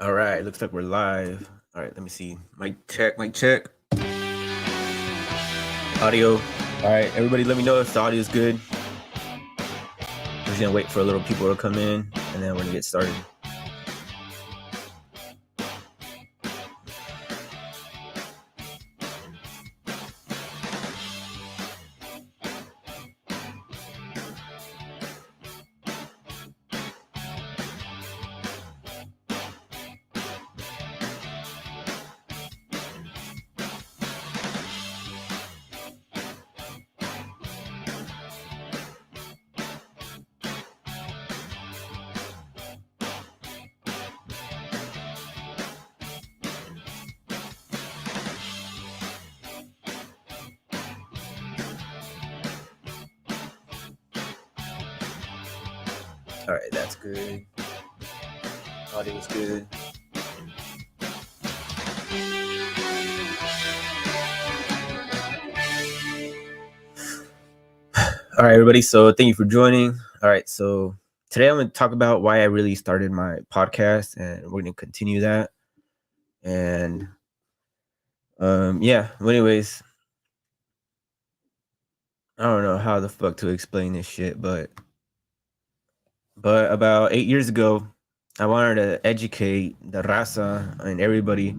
All right, looks like we're live. All right, let me see. Mic check, mic check. Audio. All right, everybody, let me know if the audio is good. We're just gonna wait for a little people to come in, and then we're gonna get started. All right, that's good. Audio is good. All right, everybody. So thank you for joining. All right, so today I'm gonna talk about why I really started my podcast, and we're gonna continue that. And yeah. Well, anyways, I don't know how the fuck to explain this shit, but about 8 years ago, I wanted to educate the raza and everybody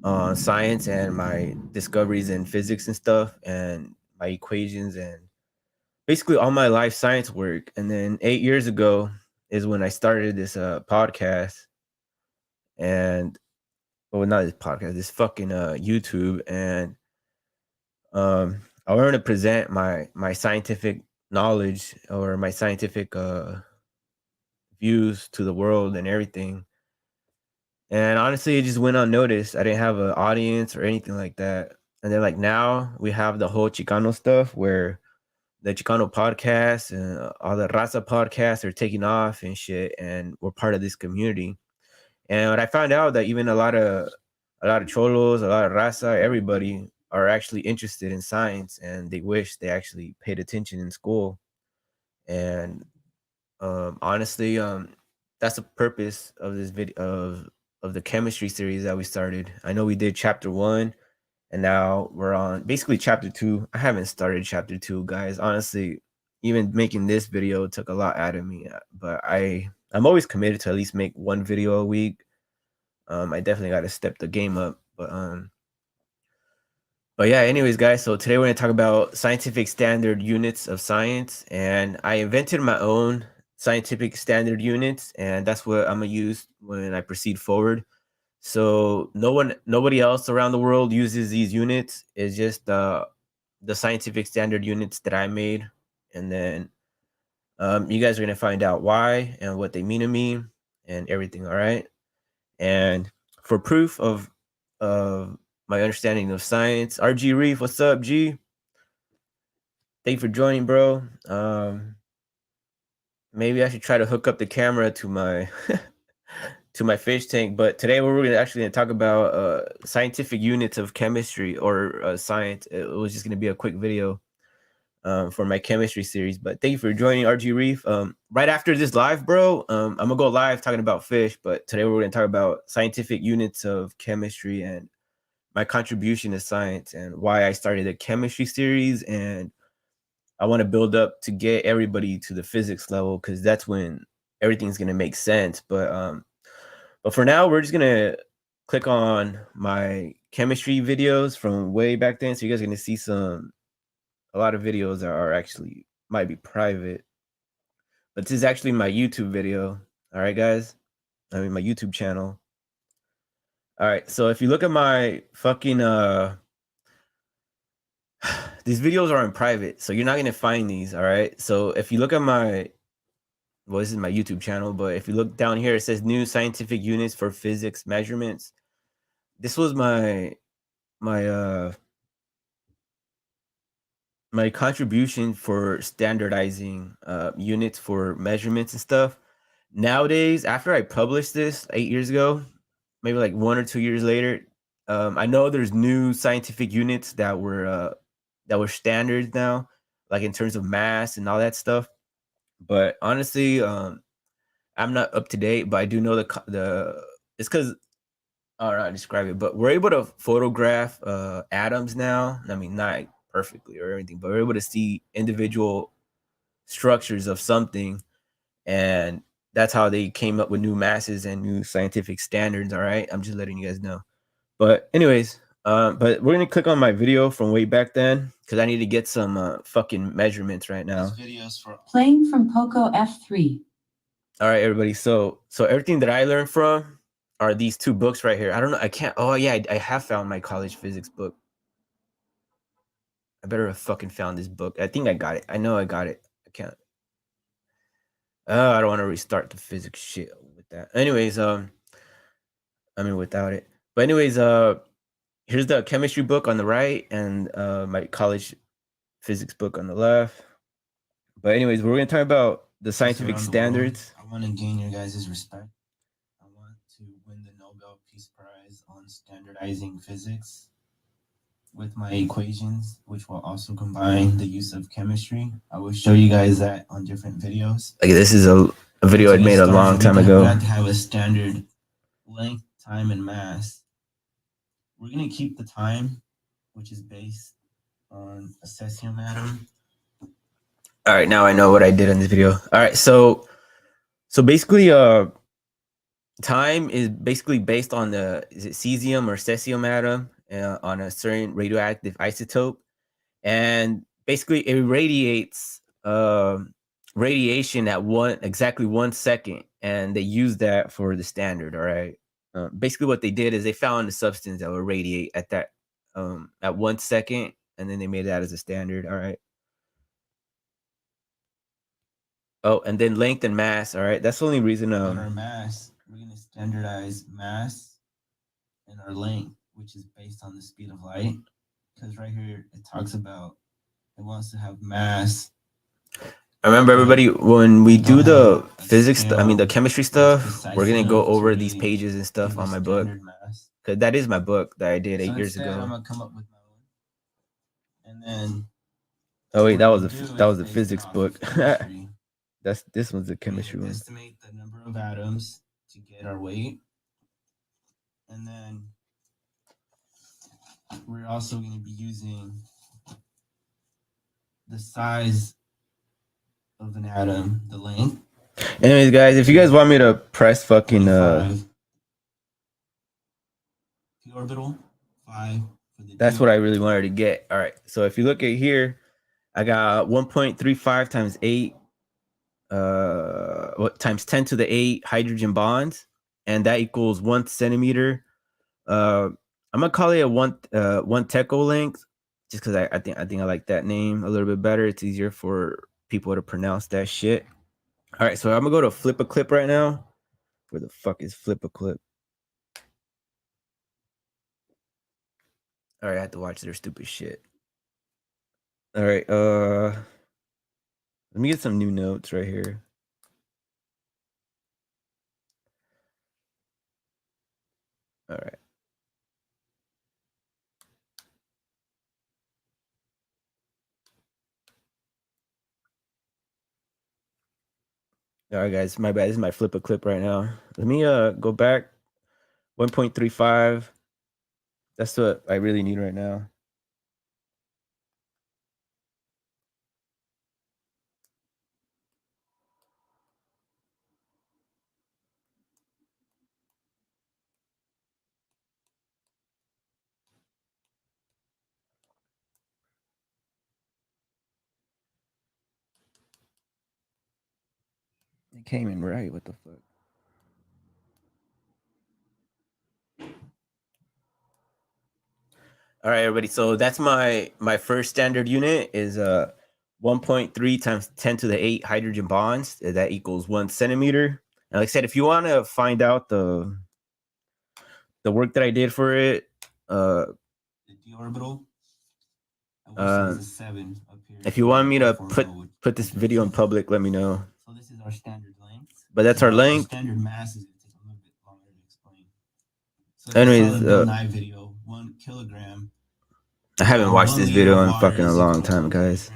on science and my discoveries in physics and stuff and my equations and basically all my life science work. And then 8 years ago is when I started this podcast and well, not this podcast, this fucking YouTube. And I wanted to present my scientific knowledge or my scientific views to the world and everything. And honestly, it just went unnoticed. I didn't have an audience or anything like that. And then like now we have the whole Chicano stuff where the Chicano podcast and all the Raza podcasts are taking off and shit, and we're part of this community. And when I found out that even a lot of cholos, a lot of Raza, everybody are actually interested in science and they wish they actually paid attention in school. And honestly, that's the purpose of this video of the chemistry series that we started. I know we did chapter 1 and now we're on basically chapter 2. I haven't started chapter 2, guys. Honestly, even making this video took a lot out of me, but I'm always committed to at least make one video a week. I definitely got to step the game up, but yeah, anyways, guys, so today we're going to talk about scientific standard units of science, and I invented my own scientific standard units, and that's what I'm going to use when I proceed forward. So nobody else around the world uses these units. It's just the scientific standard units that I made, and then you guys are going to find out why and what they mean to me and everything, all right? And for proof of my understanding of science, RG Reef, what's up, G? Thank you for joining, bro. Maybe I should try to hook up the camera to my to my fish tank. But today we're actually gonna talk about scientific units of chemistry or science. It was just gonna be a quick video for my chemistry series. But thank you for joining, RG Reef. Right after this live, bro, I'm gonna go live talking about fish. But today we're gonna talk about scientific units of chemistry and my contribution to science and why I started a chemistry series. And I want to build up to get everybody to the physics level because that's when everything's gonna make sense. But for now, we're just gonna click on my chemistry videos from way back then. So you guys are gonna see a lot of videos that are actually might be private. But this is actually my YouTube video. All right, guys. I mean my YouTube channel. All right, so if you look at my fucking these videos are in private, so you're not gonna find these, all right? So if you look at my well, this is my YouTube channel, but if you look down here, it says new scientific units for physics measurements. This was my my contribution for standardizing units for measurements and stuff. Nowadays, after I published this 8 years ago, maybe like 1 or 2 years later, I know there's new scientific units that were standards now, like in terms of mass and all that stuff. But honestly, I'm not up to date, but I do know the it's because I don't know how to describe it, but we're able to photograph atoms now. I mean, not perfectly or anything, but we're able to see individual structures of something, and that's how they came up with new masses and new scientific standards. All right, I'm just letting you guys know. But anyways, but we're gonna click on my video from way back then because I need to get some fucking measurements right now. Videos for playing from Poco F3. All right, everybody. So everything that I learned from are these two books right here. I don't know. I can't. Oh yeah, I have found my college physics book. I better have fucking found this book. I think I got it. I know I got it. I can't. I don't want to restart the physics shit with that. Anyways, I mean without it. But anyways, here's the chemistry book on the right and my college physics book on the left. But anyways, we're gonna talk about the scientific standards. I want to gain your guys' respect. I want to win the Nobel Peace Prize on standardizing physics with my equations, which will also combine the use of chemistry. I will show you guys that on different videos. Like this is a video I made a long time ago. We have to have a standard length, time, and mass. We're gonna keep the time, which is based on a cesium atom. All right, now I know what I did in this video. All right, so basically, time is basically based on the cesium or cesium atom on a certain radioactive isotope, and basically it radiates radiation at exactly 1 second, and they use that for the standard. All right, basically what they did is they found a substance that would radiate at that at 1 second, and then they made that as a standard. All right. Oh, and then length and mass. All right, that's the only reason. Our mass, we're gonna standardize mass and our length, which is based on the speed of light. Because right here it talks about it wants to have mass. I remember everybody when we do the physics, the chemistry stuff. We're gonna go over these pages and stuff on my book because that is my book that I did 8 years ago. I'm gonna come up with my own, and then. Oh wait, that was the physics book. This one's the chemistry one. Estimate the number of atoms to get our weight, and then we're also going to be using the size of an atom, the length. Anyways, guys, if you guys want me to press fucking p orbital 5 for the that's what I really wanted to get. All right, so if you look at here, I got 1.35 times 8 times 10 to the 8 hydrogen bonds, and that equals 1 centimeter. I'm gonna call it a one teco length, just because I think I like that name a little bit better. It's easier for people to pronounce that shit. All right, so I'm gonna go to flip a clip right now. Where the fuck is flip a clip? All right, I have to watch their stupid shit. All right, let me get some new notes right here. All right. All right, guys, my bad. This is my flip a clip right now. Let me go back. 1.35. That's what I really need right now. It came in right. What the fuck? All right, everybody. So that's my first standard unit is 1.3 times 10 to the 8 hydrogen bonds. That equals 1 centimeter. And like I said, if you want to find out the work that I did for it, the d orbital. If you want me to put this video in public, let me know. So this is our standard length. But that's our length. Standard mass is a little bit longer to explain. So anyways, video, 1 kilogram. I haven't watched this video in fucking a long time, guys.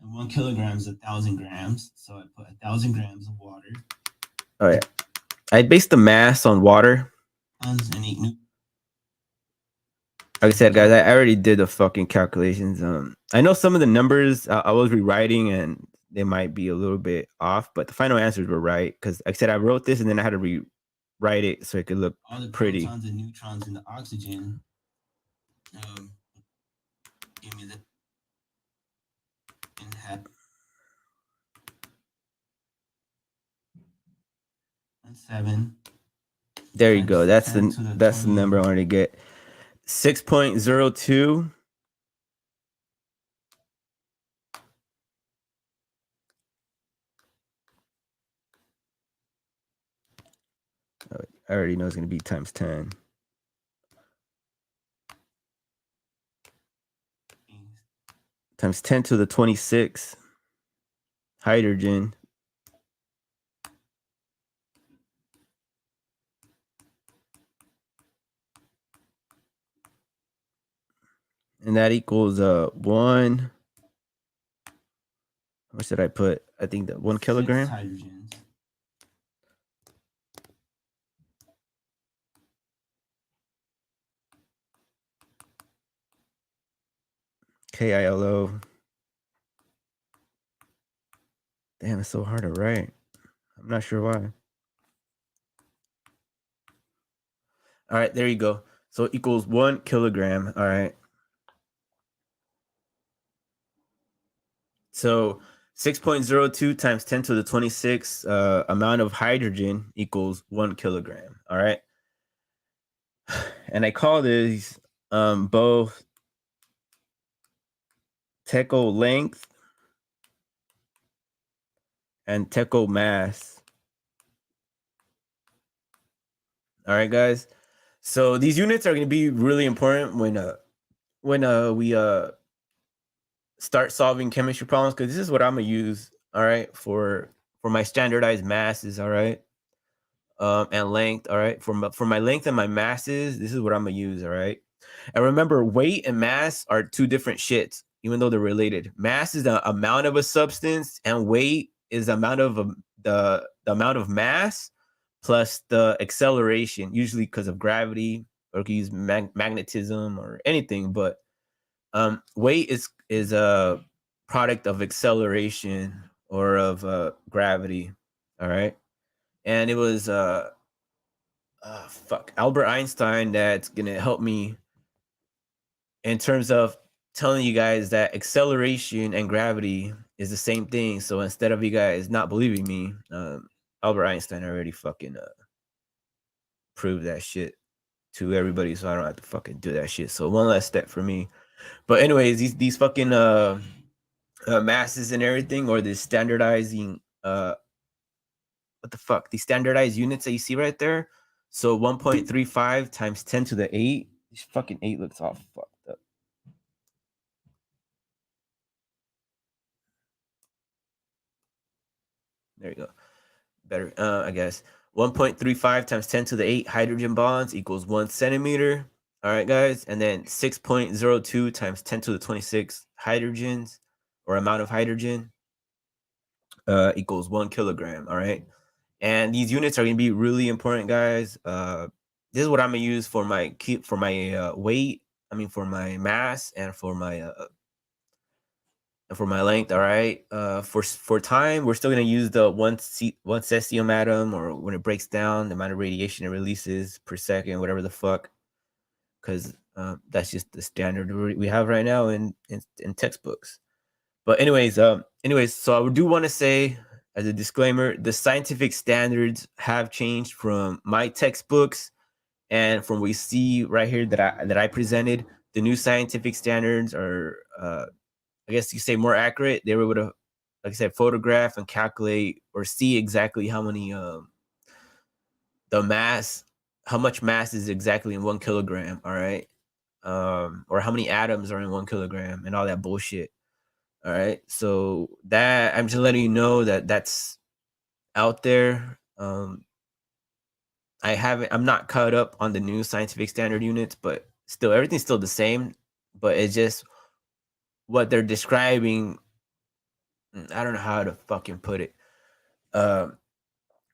And 1 kilogram is 1,000 grams. So I put 1,000 grams of water. Oh yeah. I based the mass on water. And like I said, guys, I already did the fucking calculations. I know some of the numbers I was rewriting and they might be a little bit off, but the final answers were right because, like I said, I wrote this and then I had to rewrite it so it could look all the pretty. protons and neutrons in the oxygen. Give me the and 7. There you go. That's the number I wanted to get. 6.02. I already know it's going to be times 10. Times 10 to the 26 hydrogen. And that equals 1. What should I put? I think that 1 kilogram. Hydrogens. KILO. Damn, it's so hard to write. I'm not sure why. All right, there you go. So it equals 1 kilogram. All right. So 6.02 times 10 to the 26 amount of hydrogen equals 1 kilogram. All right. And I call these both techo length and techo mass. All right, guys. So these units are going to be really important when we start solving chemistry problems, because this is what I'm gonna use. All right, for my standardized masses. All right, and length. All right, for my length and my masses, this is what I'm gonna use. All right, and remember, weight and mass are two different shits, even though they're related. Mass is the amount of a substance, and weight is the amount of the amount of mass plus the acceleration, usually because of gravity, or you can use magnetism or anything. But weight is a product of acceleration or of gravity. All right, and it was Albert Einstein that's gonna help me in terms of telling you guys that acceleration and gravity is the same thing. So instead of you guys not believing me, Albert Einstein already fucking proved that shit to everybody, so I don't have to fucking do that shit. So one less step for me. But anyways, these fucking masses and everything, or the standardizing what the fuck, these standardized units that you see right there. So 1.35 times 10 to the 8. This fucking 8 looks all fucked up. There you go. Better, I guess. 1.35 times 10 to the 8 hydrogen bonds equals 1 centimeter. All right, guys. And then 6.02 times 10 to the 26 hydrogens, or amount of hydrogen, equals 1 kilogram. All right. And these units are going to be really important, guys. This is what I'm going to use for my weight. I mean, for my mass and for my length. All right. For time, we're still going to use the one cesium atom, or when it breaks down, the amount of radiation it releases per second, whatever the fuck, because that's just the standard we have right now in textbooks. But anyways, so I do want to say, as a disclaimer, the scientific standards have changed from my textbooks and from what we see right here that I presented. The new scientific standards are, I guess you say, more accurate. They were able to, like I said, photograph and calculate or see exactly how many how much mass is exactly in 1 kilogram. All right, or how many atoms are in 1 kilogram and all that bullshit. All right, so that I'm just letting you know that that's out there. I'm not caught up on the new scientific standard units, but still, everything's still the same. But it's just what they're describing. I don't know how to fucking put it.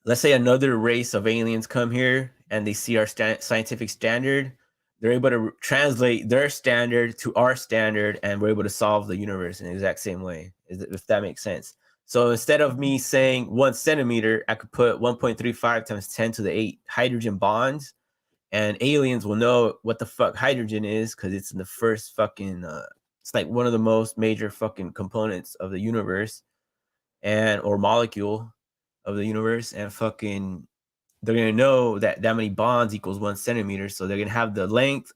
let's say another race of aliens come here and they see our scientific standard, they're able to translate their standard to our standard, and we're able to solve the universe in the exact same way, if that makes sense. So instead of me saying 1 centimeter, I could put 1.35 times 10 to the 8 hydrogen bonds, and aliens will know what the fuck hydrogen is because it's in the first fucking it's like one of the most major fucking components of the universe, and or molecule of the universe, and fucking they're gonna know that that many bonds equals 1 centimeter. So they're gonna have the length,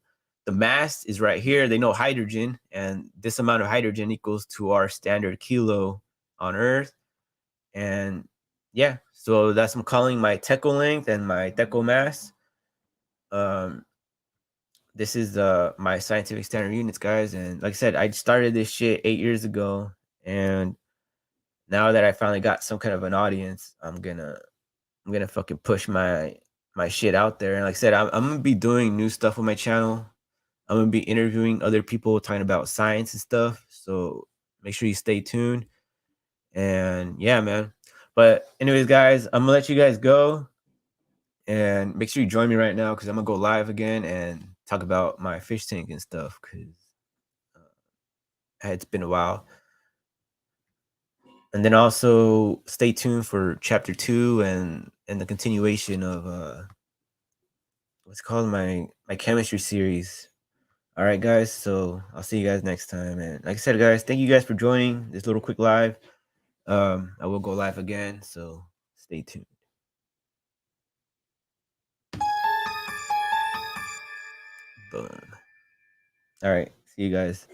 the mass is right here. They know hydrogen, and this amount of hydrogen equals to our standard kilo on Earth. And yeah, so that's I'm calling my techo length and my techo mass. Um, this is my scientific standard units, guys. And like I said, I started this shit 8 years ago, and now that I finally got some kind of an audience, I'm gonna fucking push my shit out there. And like I said, I'm gonna be doing new stuff on my channel. I'm gonna be interviewing other people talking about science and stuff. So make sure you stay tuned. And yeah, man. But anyways, guys, I'm gonna let you guys go, and make sure you join me right now because I'm gonna go live again and talk about my fish tank and stuff because it's been a while. And then also stay tuned for chapter 2 and the continuation of what's called my chemistry series. All right, guys. So I'll see you guys next time. And like I said, guys, thank you guys for joining this little quick live. I will go live again, so stay tuned. Boom. All right. See you guys.